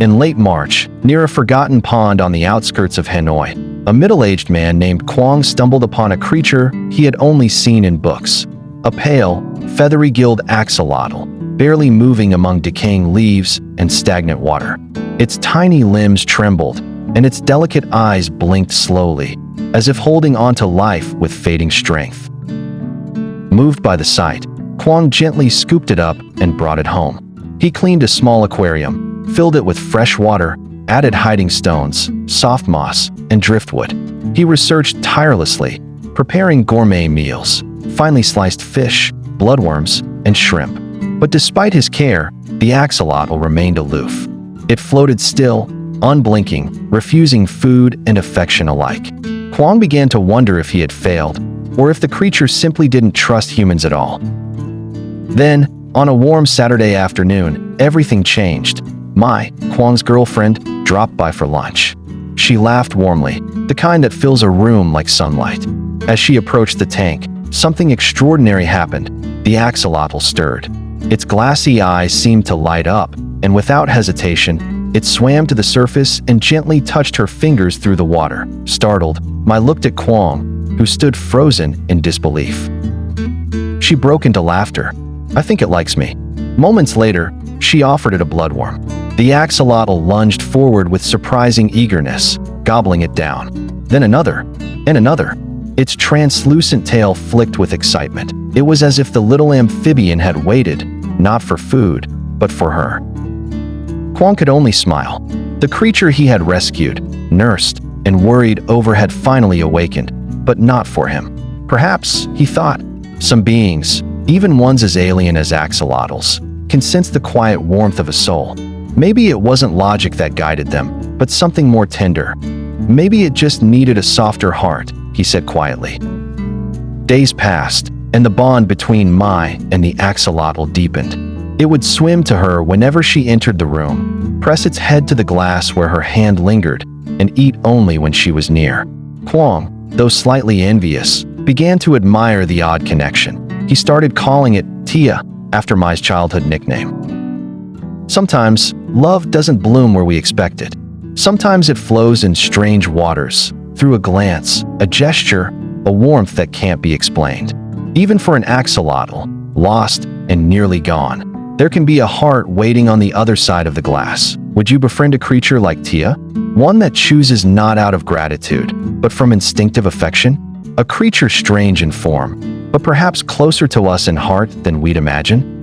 In late March, near a forgotten pond on the outskirts of Hanoi, a middle-aged man named Quang stumbled upon a creature he had only seen in books. A pale, feathery-gilled axolotl, barely moving among decaying leaves and stagnant water. Its tiny limbs trembled, and its delicate eyes blinked slowly, as if holding on to life with fading strength. Moved by the sight, Quang gently scooped it up and brought it home. He cleaned a small aquarium, filled it with fresh water, added hiding stones, soft moss, and driftwood. He researched tirelessly, preparing gourmet meals, finely sliced fish, bloodworms, and shrimp. But despite his care, the axolotl remained aloof. It floated still, unblinking, refusing food and affection alike. Quang began to wonder if he had failed, or if the creature simply didn't trust humans at all. Then, on a warm Saturday afternoon, everything changed. Mai, Quang's girlfriend, dropped by for lunch. She laughed warmly, the kind that fills a room like sunlight. As she approached the tank, something extraordinary happened. The axolotl stirred. Its glassy eyes seemed to light up, and without hesitation, it swam to the surface and gently touched her fingers through the water. Startled, Mai looked at Quang, who stood frozen in disbelief. She broke into laughter. "I think it likes me." Moments later, she offered it a bloodworm. The axolotl lunged forward with surprising eagerness, gobbling it down. Then another, and another. Its translucent tail flicked with excitement. It was as if the little amphibian had waited, not for food, but for her. Quang could only smile. The creature he had rescued, nursed, and worried over had finally awakened, but not for him. Perhaps, he thought, some beings, even ones as alien as axolotls, can sense the quiet warmth of a soul. Maybe it wasn't logic that guided them, but something more tender. Maybe it just needed a softer heart, he said quietly. Days passed, and the bond between Mai and the axolotl deepened. It would swim to her whenever she entered the room, press its head to the glass where her hand lingered, and eat only when she was near. Quang, though slightly envious, began to admire the odd connection. He started calling it Tia, after Mai's childhood nickname. Sometimes, love doesn't bloom where we expect it. Sometimes it flows in strange waters, through a glance, a gesture, a warmth that can't be explained. Even for an axolotl, lost and nearly gone, there can be a heart waiting on the other side of the glass. Would you befriend a creature like Tia? One that chooses not out of gratitude, but from instinctive affection? A creature strange in form, but perhaps closer to us in heart than we'd imagine?